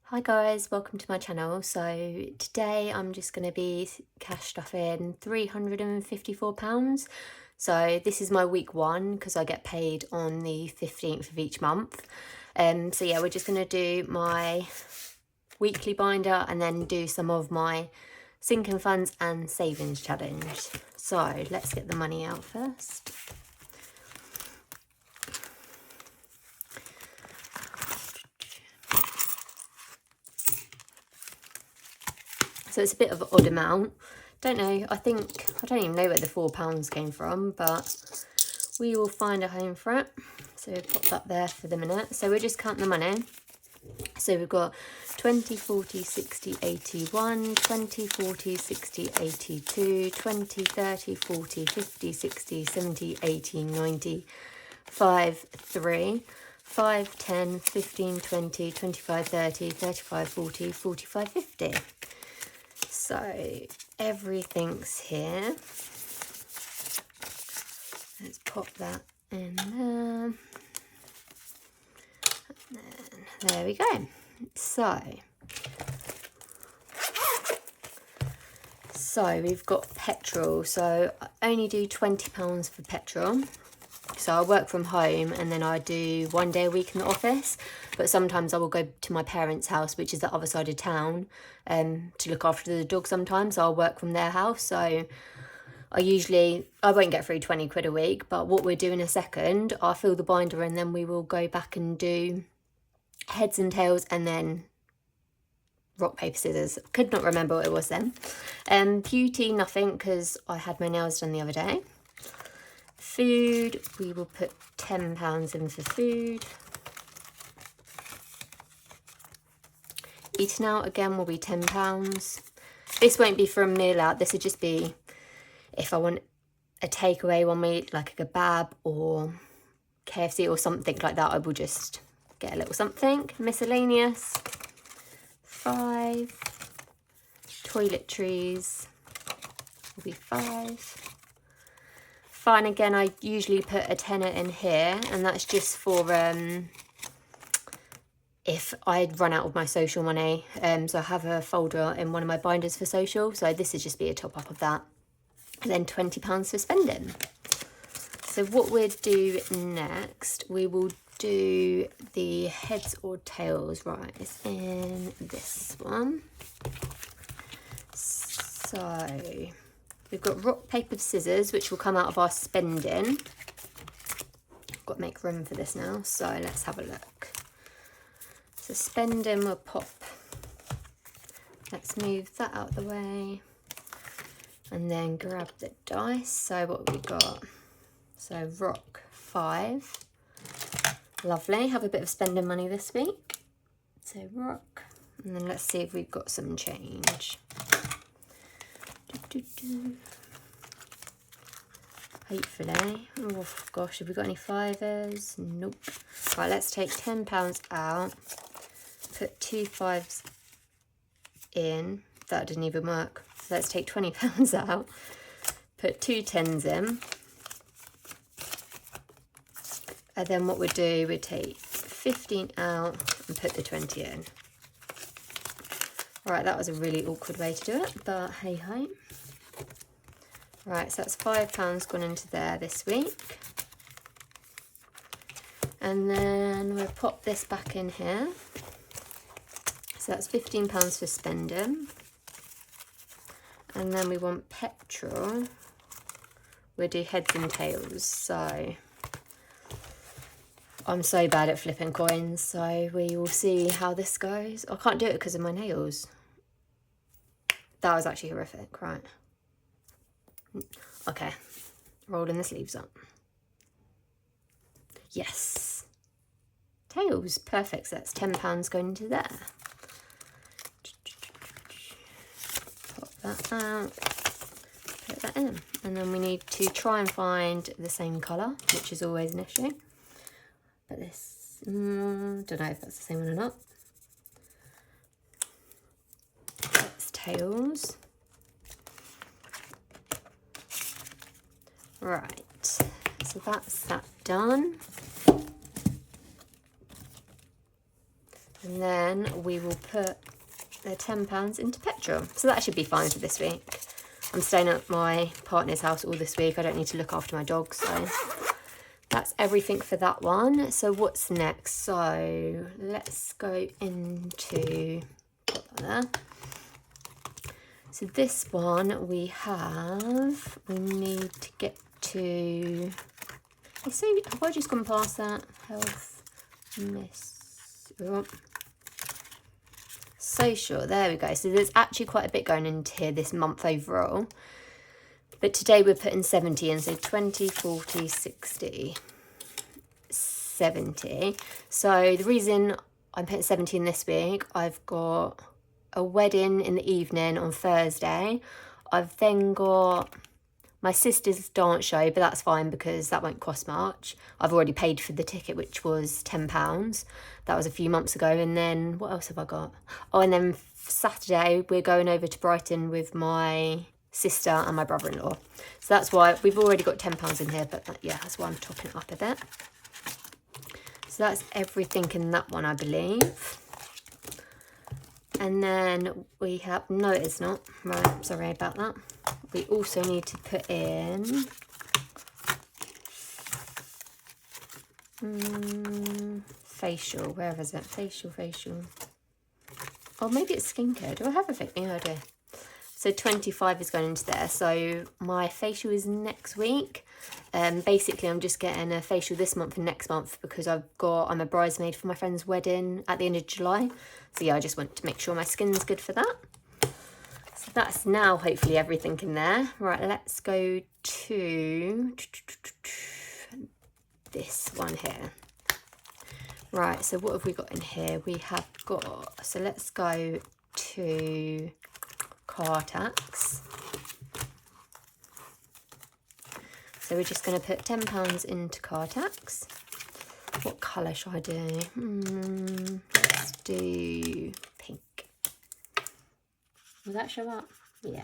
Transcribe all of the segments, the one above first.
Hi guys, welcome to my channel. So today I'm just going to be cash stuffing £354. So this is my week one because I get paid on the 15th of each month. So yeah, we're just going to do my weekly binder and then do some of my sinking funds and savings challenge. So let's get the money out first. So it's a bit of an odd amount. Don't know, I don't even know where the £4 came from, but we will find a home for it. So we'll pop that there for the minute. So we'll just count the money. So we've got 20, 40, 60, 81, 20, 40, 60, 82, 20, 30, 40, 50, 60, 70, 80, 90, 5, 3, 5, 10, 15, 20, 25, 30, 35, 40, 45, 50. So everything's here. Let's pop that in there. And then there we go. So we've got petrol. So I only do £20 for petrol. So I work from home and then I do 1 day a week in the office, but sometimes I will go to my parents' house, which is the other side of town, to look after the dog sometimes. I'll work from their house. So I won't get through 20 quid a week, but what we'll do in a second, I'll fill the binder and then we will go back and do heads and tails and then rock, paper, scissors. Could not remember what it was then. Beauty, nothing, because I had my nails done the other day. Food, we will put £10 in for food. Eating out again will be £10. This won't be for a meal out. This would just be if I want a takeaway one week, like a kebab or KFC or something like that. I will just get a little something. Miscellaneous, 5. Toiletries will be 5. Fine, again, I usually put a tenner in here, and that's just for if I run out of my social money. So I have a folder in one of my binders for social, so this would just be a top up of that. And then £20 for spending. So what we'll do next, we will do the heads or tails. Right, it's in this one. So we've got rock, paper, scissors, which will come out of our spending. Got to make room for this now, so let's have a look. So spending will pop. Let's move that out of the way. And then grab the dice. So what have we got? So rock, 5. Lovely. Have a bit of spending money this week. So rock. And then let's see if we've got some change. Hopefully. Oh gosh, have we got any 5s? Nope. Right, let's take £10 out. Put 2 5s in. That didn't even work. Let's take £20 out. Put 2 10s in. And then what we'd do, we'd take 15 out and put the 20 in. Right, that was a really awkward way to do it, but hey ho. Right, so that's £5 gone into there this week. And then we'll pop this back in here. So that's £15 for spending. And then we want petrol. We'll do heads and tails. So I'm so bad at flipping coins, so we will see how this goes. I can't do it because of my nails. That was actually horrific, right? Okay, rolling the sleeves up. Yes. Tails, perfect. So that's £10 going into there. Pop that out, put that in. And then we need to try and find the same colour, which is always an issue. But this, don't know if that's the same one or not. That's tails. Right, so that's that done. And then we will put the £10 into petrol. So that should be fine for this week. I'm staying at my partner's house all this week. I don't need to look after my dog, so that's everything for that one. So what's next? So let's go into, put that there. So this one we need to get to, so have I just gone past that? Health, social, there we go. So there's actually quite a bit going into here this month overall. But today we're putting 70 in, so 20, 40, 60, 70. So the reason I'm putting 70 in this week, I've got a wedding in the evening on Thursday. I've then got my sister's dance show, but that's fine because that won't cost much. I've already paid for the ticket, which was £10. That was a few months ago. And then what else have I got? Oh, and then Saturday we're going over to Brighton with my sister and my brother-in-law. So that's why we've already got £10 in here, but yeah, that's why I'm topping it up a bit. So that's everything in that one, I believe. And then we have, no it's not, right, sorry about that. We also need to put in facial, where is it? Facial. Oh, maybe it's skincare. Do I have a facial? Yeah, I do. So 25 is going into there. So my facial is next week. Basically, I'm just getting a facial this month and next month because I'm a bridesmaid for my friend's wedding at the end of July. So yeah, I just want to make sure my skin's good for that. So that's now hopefully everything in there. Right, let's go to this one here. Right, so what have we got in here? We have got, so let's go to car tax. So we're just going to put £10 into car tax. What colour should I do? Let's do pink. Will that show up? Yeah.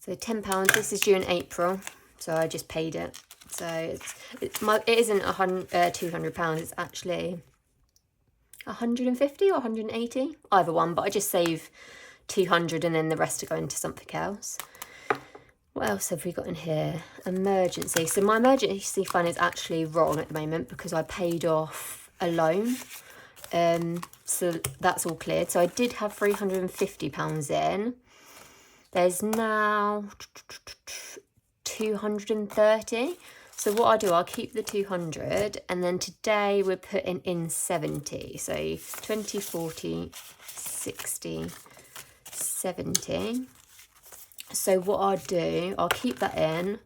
So £10. This is due in April, so I just paid it. So it isn't £200. It's actually 150 or 180, either one. But I just save 200, and then the rest to go into something else. What else have we got in here? Emergency. So my emergency fund is actually wrong at the moment because I paid off a loan. So that's all cleared. So I did have £350 in. There's now 230. So what I do, I'll keep the 200, and then today we're putting in 70. So 20, 40, 60, 70. So what I'll do, I'll keep that in,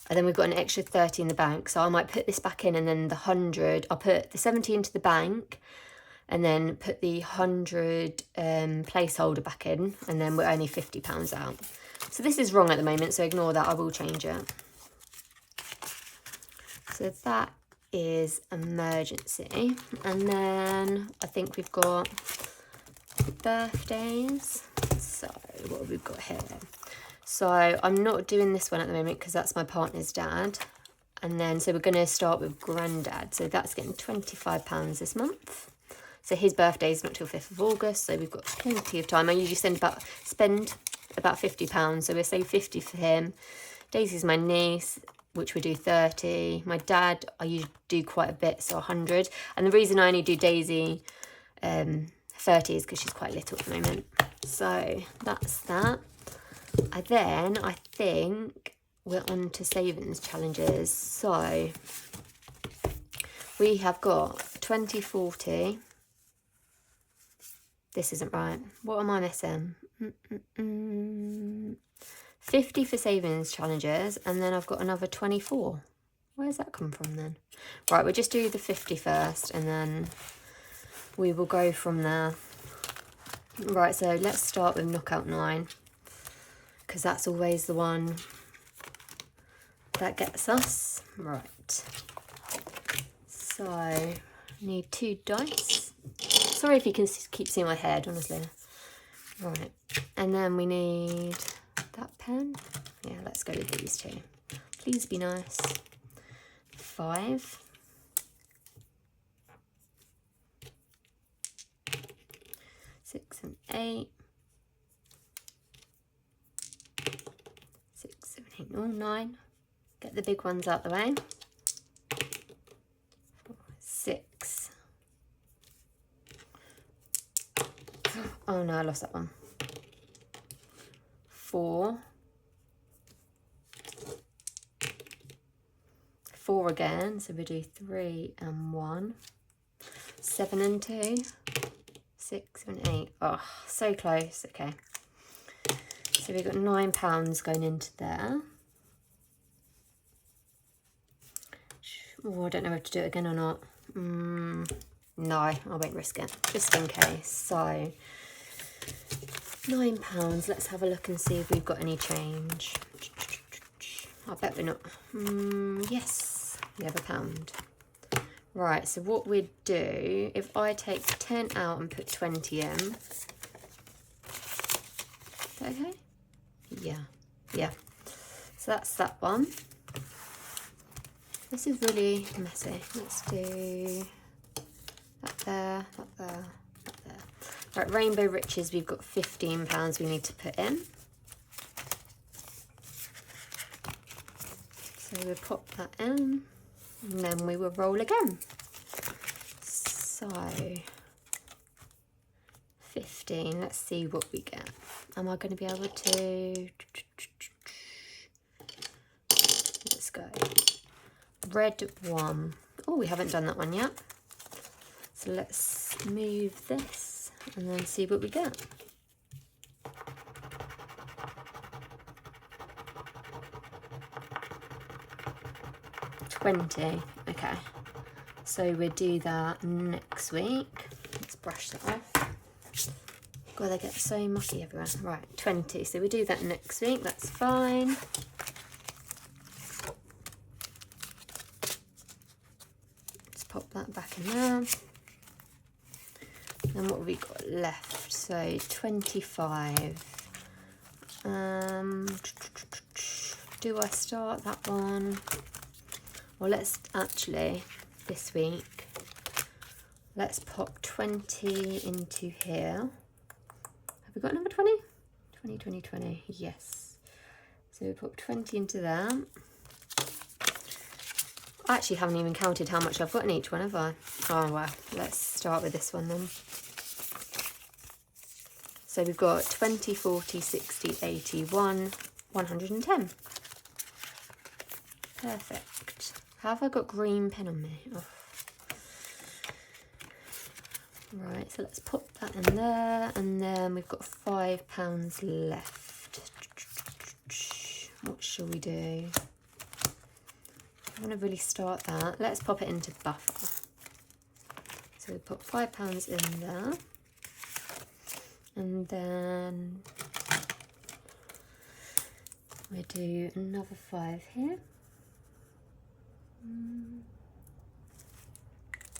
and then we've got an extra 30 in the bank. So I might put this back in, and then the 100, I'll put the 70 into the bank, and then put the 100 placeholder back in, and then we're only £50 out. So this is wrong at the moment, so ignore that, I will change it. So that is emergency. And then I think we've got birthdays. So what have we got here? So I'm not doing this one at the moment because that's my partner's dad. And then, so we're going to start with granddad. So that's getting £25 this month. So his birthday is not till 5th of August. So we've got plenty of time. I usually spend about £50. So we'll save 50 for him. Daisy's my niece, which we do 30. My dad, I usually do quite a bit, so 100. And the reason I only do Daisy 30 is because she's quite little at the moment. So that's that. I think we're on to savings challenges. So we have got 20, 40. This isn't right. What am I missing? 50 for savings challenges, and then I've got another 24. Where's that come from then? Right, we'll just do the 50 first, and then we will go from there. Right, so let's start with knockout 9, because that's always the one that gets us. Right. So, need 2 dice. Sorry if you can keep seeing my head, honestly. Right, and then we need that pen. Yeah, let's go with these 2. Please be nice. 5. 8, 6, 7, 8, oh, 9. Get the big ones out the way. 4, 6. Oh no, I lost that one. 4. 4 again, so we do 3 and 1. 7 and 2. 6 and 8. Oh, so close. Okay. So we've got £9 going into there. Oh, I don't know if to do it again or not. No, I won't risk it, just in case. So £9. Let's have a look and see if we've got any change. I bet we're not. Yes, we have £1. Right, so what we'd do, if I take 10 out and put 20 in. Is that okay? Yeah. So that's that one. This is really messy. Let's do that there, that there, that there. Right, Rainbow Riches, we've got £15 we need to put in. So we'll pop that in, and then we will roll again. So 15, let's see what we get. Am I going to be able to... Let's go. Red 1. Oh, we haven't done that one yet. So let's move this and then see what we get. £20. Okay. So we'll do that next week. Let's brush that off. God, they get so mucky everywhere. Right, 20. So we do that next week. That's fine. Let's pop that back in there. And what have we got left? So 25. Do I start that one? Well, let's actually, this week, let's pop 20 into here. Have we got another 20? 20, 20, 20, yes. So we pop 20 into there. I actually haven't even counted how much I've got in each one, have I? Oh, well, let's start with this one then. So we've got 20, 40, 60, 80, 110. Perfect. Have I got green pen on me? Oh. Right, so let's pop that in there, and then we've got £5 left. What shall we do? I want to really start that. Let's pop it into buffer. So we put £5 in there, and then we do another 5 here.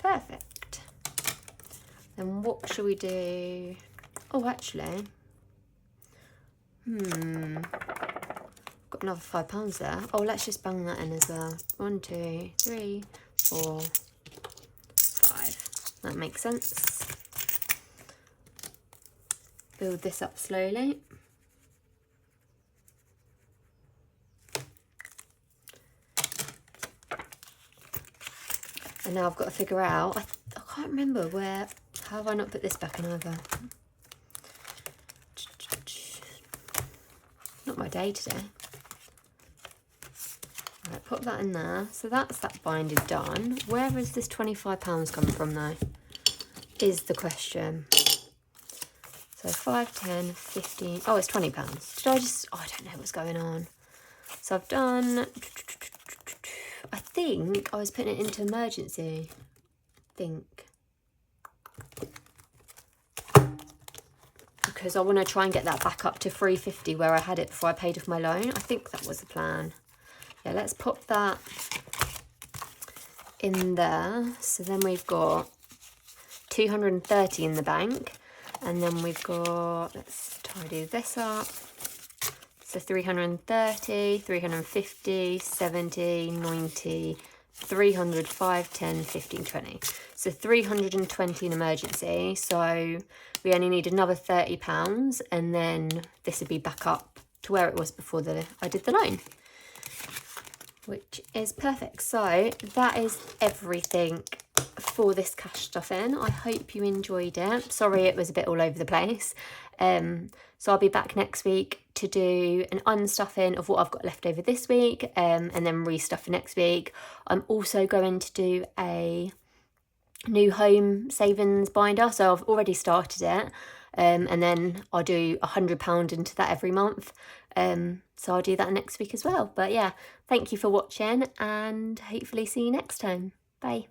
Perfect. Then what shall we do? Oh, actually, got another £5 there. Oh, let's just bang that in as well. 1, 2, 3, 4, 5. That makes sense. Build this up slowly. And now I've got to figure out, I can't remember where, how have I not put this back in either? Not my day today. Right, put that in there. So that's that binder done. Where has this £25 come from though? Is the question. So 5, 10, 15, oh, it's £20. Did I just, oh, I don't know what's going on. So I've done, I think I was putting it into emergency. Because I want to try and get that back up to 350 where I had it before I paid off my loan. I think that was the plan. Yeah, let's pop that in there. So then we've got 230 in the bank, and then we've got, let's tidy this up. So 330, 350, 70, 90, 300, 5, 10, 15, 20. So 320 in emergency. So we only need another £30, and then this would be back up to where it was before I did the loan, which is perfect. So that is everything for this cash stuffing. I hope you enjoyed it. Sorry it was a bit all over the place. So I'll be back next week to do an unstuffing of what I've got left over this week, and then restuff for next week. I'm also going to do a new home savings binder, so I've already started it, and then I'll do £100 into that every month. So I'll do that next week as well. But yeah, thank you for watching, and hopefully see you next time. Bye.